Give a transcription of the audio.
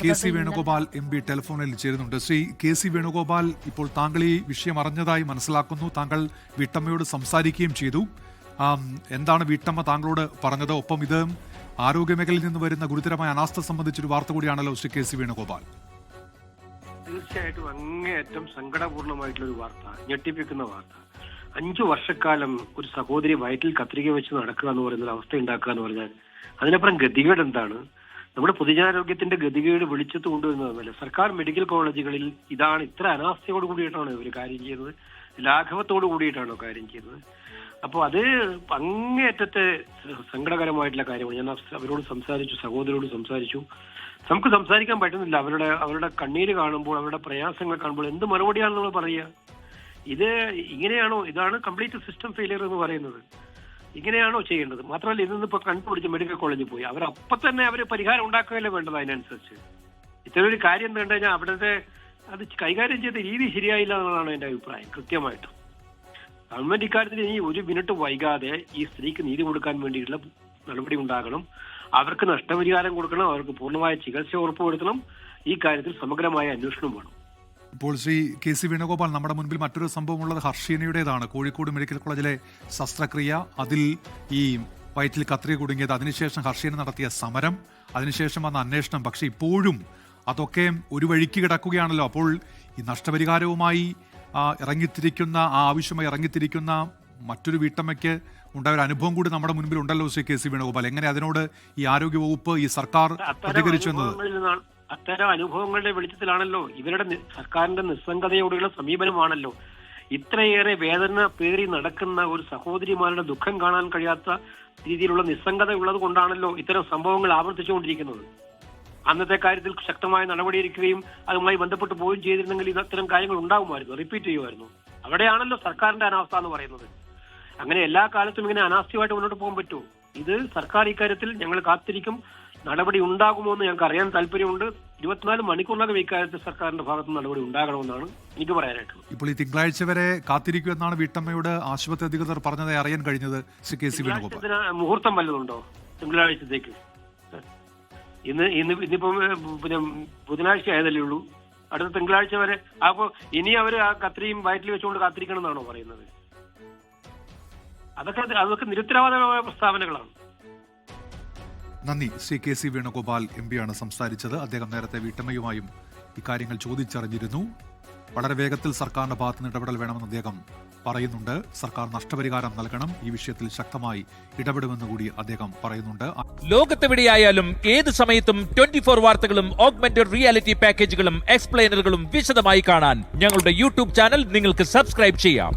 K C Venugopal M P ടെലിഫോണിൽ ചേരുന്നുണ്ട്. Shri K C Venugopal, ഇപ്പോൾ താങ്കൾ ഈ വിഷയം അറിഞ്ഞതായി മനസ്സിലാക്കുന്നു. താങ്കൾ വീട്ടമ്മയോട് സംസാരിക്കുകയും ചെയ്തു. എന്താണ് വീട്ടമ്മ താങ്കളോട് പറഞ്ഞത്? ഒപ്പം ഇത് ആരോഗ്യമേഖലയിൽ നിന്ന് വരുന്ന ഗുരുതരമായ അനാസ്ഥ സംബന്ധിച്ചൊരു വാർത്ത കൂടിയാണല്ലോ ശ്രീ കെ സി വേണുഗോപാൽ. തീർച്ചയായിട്ടും അങ്ങേയറ്റം സങ്കടപൂർണമായിട്ടുള്ള ഒരു വാർത്ത, ഞെട്ടിപ്പിക്കുന്ന വാർത്ത. 5 വർഷക്കാലം ഒരു സഹോദരി വയറ്റിൽ കത്രിക വെച്ച് നടക്കുക എന്ന് പറയുന്ന അവസ്ഥ ഉണ്ടാക്കുക എന്ന് പറഞ്ഞാൽ അതിനപ്പുറം ഗതികേട് എന്താണ്? നമ്മുടെ പൊതുജനാരോഗ്യത്തിന്റെ ഗതികേട് വിളിച്ചെത്ത് കൊണ്ടുവരുന്നതല്ല. സർക്കാർ മെഡിക്കൽ കോളേജുകളിൽ ഇതാണ് ഇത്ര അനാസ്ഥയോട് കൂടിയിട്ടാണ് ഒരു കാര്യം ചെയ്യുന്നത്, ലാഘവത്തോട് കൂടിയിട്ടാണോ കാര്യം ചെയ്യുന്നത്? അപ്പോൾ അത് അങ്ങേയറ്റത്തെ സങ്കടകരമായിട്ടുള്ള കാര്യമാണ്. ഞാൻ അവരോട് സംസാരിച്ചു, സഹോദരോട് സംസാരിച്ചു. നമുക്ക് സംസാരിക്കാൻ പറ്റുന്നില്ല. അവരുടെ കണ്ണീര് കാണുമ്പോൾ, അവരുടെ പ്രയാസങ്ങൾ കാണുമ്പോൾ എന്ത് മറുപടിയാണ് നമ്മൾ പറയുക? ഇത് ഇങ്ങനെയാണോ? ഇതാണ് കംപ്ലീറ്റ് സിസ്റ്റം ഫെയിലിയർ എന്ന് പറയുന്നത്. ഇങ്ങനെയാണോ ചെയ്യേണ്ടത്? മാത്രമല്ല, ഇന്നിപ്പോ കണ്ടുപിടിച്ച് മെഡിക്കൽ കോളേജിൽ പോയി അവരപ്പം തന്നെ പരിഹാരം ഉണ്ടാക്കുകയല്ലേ വേണ്ടത്. അതിനനുസരിച്ച് ഇത്തരം ഒരു കാര്യം കണ്ടു കഴിഞ്ഞാൽ അവിടുത്തെ അത് കൈകാര്യം ചെയ്ത രീതി ശരിയായില്ല എന്നുള്ളതാണ് എന്റെ അഭിപ്രായം. കൃത്യമായിട്ടും ഗവൺമെന്റ് ഇക്കാര്യത്തിൽ ഇനി ഒരു മിനിറ്റ് വൈകാതെ ഈ സ്ത്രീക്ക് നീതി കൊടുക്കാൻ വേണ്ടിയിട്ടുള്ള നടപടി ഉണ്ടാകണം. അവർക്ക് നഷ്ടപരിഹാരം കൊടുക്കണം, അവർക്ക് പൂർണ്ണമായ ചികിത്സ ഉറപ്പുവരുത്തണം. ഈ കാര്യത്തിൽ സമഗ്രമായ അന്വേഷണം വേണം. ഇപ്പോൾ ശ്രീ കെ സി വേണുഗോപാൽ, നമ്മുടെ മുൻപിൽ മറ്റൊരു സംഭവം ഉള്ളത് ഹർഷീനയുടേതാണ്. കോഴിക്കോട് മെഡിക്കൽ കോളേജിലെ ശസ്ത്രക്രിയ, അതിൽ ഈ വയറ്റിൽ കത്രിക കുടുങ്ങിയത്, അതിനുശേഷം ഹർഷീന നടത്തിയ സമരം, അതിനുശേഷം വന്ന അന്വേഷണം. പക്ഷെ ഇപ്പോഴും അതൊക്കെ ഒരു വഴിക്ക് കിടക്കുകയാണല്ലോ. അപ്പോൾ ഈ നഷ്ടപരിഹാരവുമായി ഇറങ്ങിത്തിരിക്കുന്ന ആവശ്യമായി ഇറങ്ങിത്തിരിക്കുന്ന മറ്റൊരു വീട്ടമ്മയ്ക്ക് ഉണ്ടായ ഒരു അനുഭവം കൂടി നമ്മുടെ മുൻപിൽ ഉണ്ടല്ലോ ശ്രീ കെ സി വേണുഗോപാൽ. എങ്ങനെ അതിനോട് ഈ ആരോഗ്യവകുപ്പ്, ഈ സർക്കാർ പ്രതികരിച്ചു എന്നത്? അത്തരം അനുഭവങ്ങളുടെ വെളിച്ചത്തിലാണല്ലോ ഇവരുടെ സർക്കാരിന്റെ നിസ്സംഗതയോടുള്ള സമീപനമാണല്ലോ ഇത്രയേറെ വേദന പേറി നടക്കുന്ന ഒരു സഹോദരിമാരുടെ ദുഃഖം കാണാൻ കഴിയാത്ത രീതിയിലുള്ള നിസ്സംഗത ഉള്ളത് കൊണ്ടാണല്ലോ ഇത്തരം സംഭവങ്ങൾ ആവർത്തിച്ചുകൊണ്ടിരിക്കുന്നത്. അന്നത്തെ കാര്യത്തിൽ ശക്തമായ നടപടിയെടുക്കുകയും അതുമായി ബന്ധപ്പെട്ട് പോവുകയും ചെയ്തിരുന്നെങ്കിൽ ഇത്തരം കാര്യങ്ങൾ ഉണ്ടാകുമായിരുന്നു, റിപ്പീറ്റ് ചെയ്യുമായിരുന്നു. അവിടെയാണല്ലോ സർക്കാരിന്റെ അനാസ്ഥ എന്ന് പറയുന്നത്. അങ്ങനെ എല്ലാ കാലത്തും ഇങ്ങനെ അനാസ്ഥയുമായിട്ട് മുന്നോട്ട് പോകാൻ പറ്റുമോ? ഇത് സർക്കാർ ഇക്കാര്യത്തിൽ ഞങ്ങൾ കാത്തിരിക്കും. നടപടി ഉണ്ടാകുമോ എന്ന് ഞങ്ങൾക്ക് അറിയാൻ താല്പര്യമുണ്ട്. 24 മണിക്കൂറിനകം ഇക്കാര്യത്തിൽ സർക്കാരിന്റെ ഭാഗത്ത് നടപടി ഉണ്ടാകണമെന്നാണ് എനിക്ക് പറയാനായിട്ടുള്ളത്. ഇപ്പോൾ ഈ തിങ്കളാഴ്ച വരെ കാത്തിരിക്കൂ എന്നാണ് വീട്ടമ്മയോട് ആശുപത്രി അധികൃതർ പറഞ്ഞതായി അറിയാൻ കഴിഞ്ഞത്. ശ്രീ കെ സി വേണുഗോപാൽ, മുഹൂർത്തം വല്ലതുണ്ടോ തിങ്കളാഴ്ചത്തേക്ക്? ഇന്നിപ്പോ പിന്നെ ബുധനാഴ്ച ആയതല്ലേ ഉള്ളൂ. അടുത്ത തിങ്കളാഴ്ച വരെ. അപ്പോ ഇനി അവര് ആ കത്രിയും വയറ്റിൽ വെച്ചുകൊണ്ട് കാത്തിരിക്കണം എന്നാണോ പറയുന്നത്? അതൊക്കെ നിരുത്തരവാദമായ പ്രസ്താവനകളാണ്. നന്ദി. Shri K C Venugopal M പിയാണ് സംസാരിച്ചത്. അദ്ദേഹം നേരത്തെ വീട്ടമ്മയുമായും ഇക്കാര്യങ്ങൾ ചോദിച്ചറിഞ്ഞിരുന്നു. വളരെ വേഗത്തിൽ സർക്കാരിന്റെ ഭാഗത്തുനിന്ന് ഇടപെടൽ വേണമെന്ന് അദ്ദേഹം പറയുന്നുണ്ട്. സർക്കാർ നഷ്ടപരിഹാരം നൽകണം, ഈ വിഷയത്തിൽ ശക്തമായി ഇടപെടുമെന്ന് കൂടി അദ്ദേഹം പറയുന്നുണ്ട്. ലോകത്തെവിടെയായാലും ഏത് സമയത്തും 24 വാർത്തകളും ഓഗ്മെന്റഡ് റിയാലിറ്റി പാക്കേജുകളും എക്സ്പ്ലെയിനറുകളും വിശദമായി കാണാൻ ഞങ്ങളുടെ യൂട്യൂബ് ചാനൽ നിങ്ങൾക്ക് സബ്സ്ക്രൈബ് ചെയ്യാം.